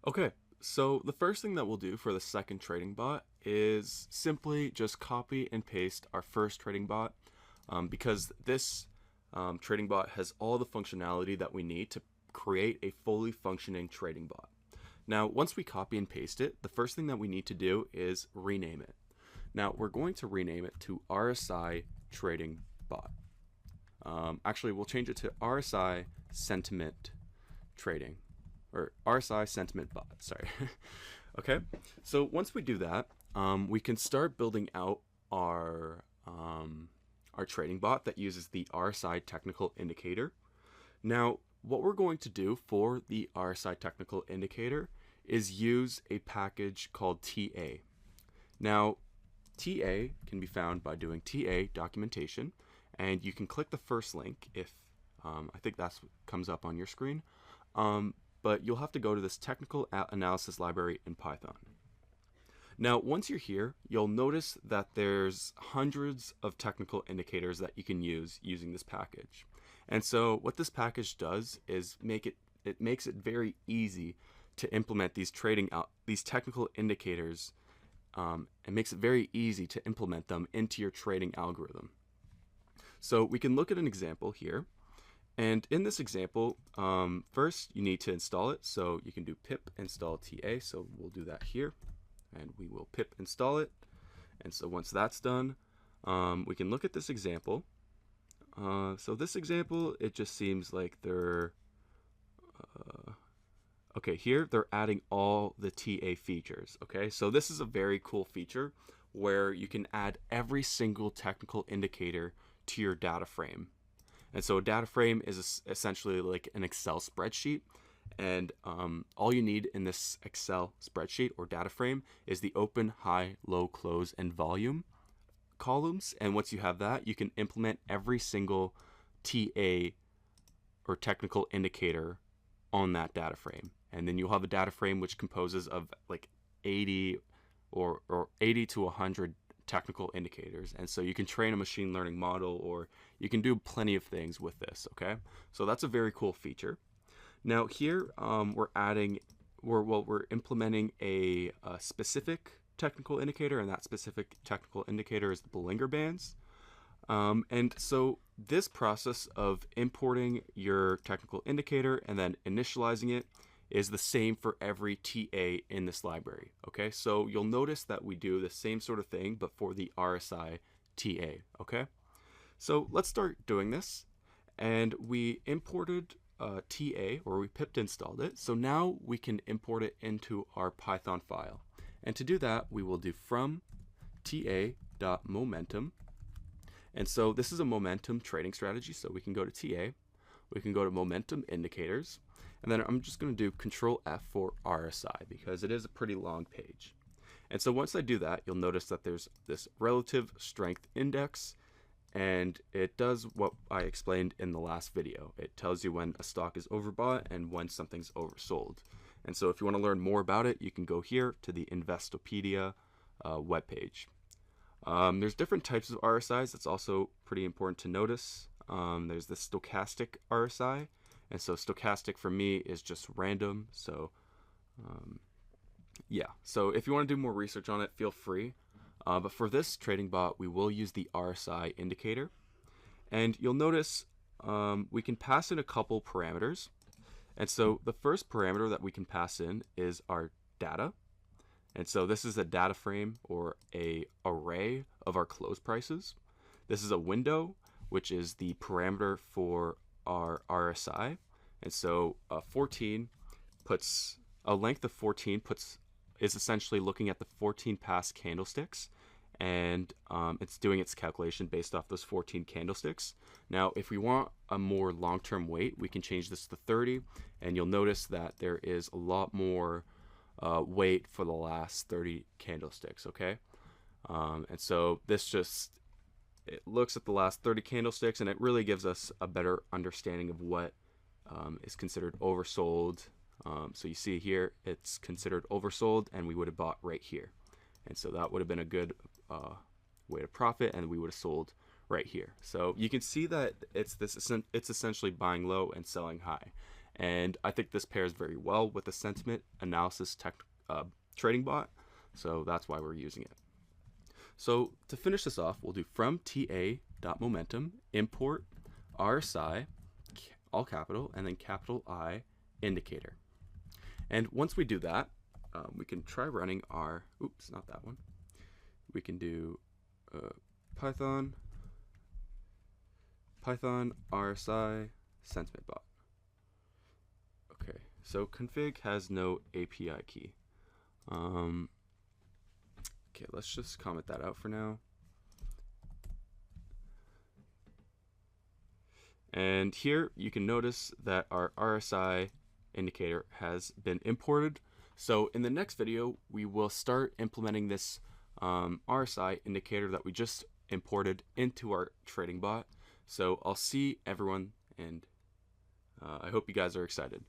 Okay, so the first thing that we'll do for the second trading bot is simply just copy and paste our first trading bot because this trading bot has all the functionality that we need to create a fully functioning trading bot. Now, once we copy and paste it, the first thing that we need to do is rename it. Now, we're going to rename it to RSI Trading Bot. Actually, we'll change it to RSI Sentiment Trading, or RSI Sentiment Bot, sorry. Okay, so once we do that, we can start building out our trading bot that uses the RSI technical indicator. Now, what we're going to do for the RSI technical indicator is use a package called TA. Now, TA can be found by doing TA documentation, and you can click the first link if I think that's what comes up on your screen. But you'll have to go to this technical analysis library in Python. Now, once you're here, you'll notice that there's hundreds of technical indicators that you can use using this package. And so what this package does is it makes it very easy to implement these technical indicators. It makes it very easy to implement them into your trading algorithm. So we can look at an example here. And in this example, first you need to install it. So you can do pip install TA. So we'll do that here, and we will pip install it. And so once that's done, we can look at this example. So this example, it just seems like they're okay, here they're adding all the TA features. Okay, so this is a very cool feature where you can add every single technical indicator to your data frame. And so a data frame is essentially like an Excel spreadsheet. And all you need in this Excel spreadsheet or data frame is the open, high, low, close, and volume columns. And once you have that, you can implement every single TA or technical indicator on that data frame. And then you'll have a data frame which composes of like 80 or 80 to 100 technical indicators. And so you can train a machine learning model, or you can do plenty of things with this. Okay, so that's a very cool feature. Now here we're implementing a specific technical indicator, and that specific technical indicator is the Bollinger Bands. And so this process of importing your technical indicator and then initializing it is the same for every TA in this library. Okay, so you'll notice that we do the same sort of thing, but for the RSI TA. Okay, so let's start doing this. And we imported TA, or we pipt installed it. So now we can import it into our Python file. And to do that, we will do from ta.momentum. And so this is a momentum trading strategy. So we can go to TA, we can go to momentum indicators, and then I'm just going to do Control F for RSI because it is a pretty long page. And so once I do that, you'll notice that there's this relative strength index, and it does what I explained in the last video. It tells you when a stock is overbought and when something's oversold. And so if you want to learn more about it, you can go here to the Investopedia webpage. There's different types of RSIs. That's also pretty important to notice. There's the stochastic RSI. And so stochastic for me is just random. So yeah, so if you want to do more research on it, feel free. But for this trading bot, we will use the RSI indicator. And you'll notice we can pass in a couple parameters. And so the first parameter that we can pass in is our data. And so this is a data frame or a array of our close prices. This is a window, which is the parameter for our RSI. And so 14 puts a length of 14 is essentially looking at the 14 past candlesticks, and it's doing its calculation based off those 14 candlesticks. Now, if we want a more long-term weight, we can change this to 30, and you'll notice that there is a lot more weight for the last 30 candlesticks. Okay, and so this it looks at the last 30 candlesticks, and it really gives us a better understanding of what is considered oversold. So you see here, it's considered oversold, and we would have bought right here. And so that would have been a good way to profit, and we would have sold right here. So you can see that it's essentially buying low and selling high. And I think this pairs very well with the sentiment analysis trading bot. So that's why we're using it. So to finish this off, we'll do from ta.momentum import RSI, all capital, and then capital I indicator. And once we do that, we can try running our, oops, not that one. We can do Python RSI sentiment bot. Okay, so config has no API key. Okay, let's just comment that out for now. And here you can notice that our RSI indicator has been imported. So in the next video, we will start implementing this RSI indicator that we just imported into our trading bot. So I'll see everyone, and I hope you guys are excited.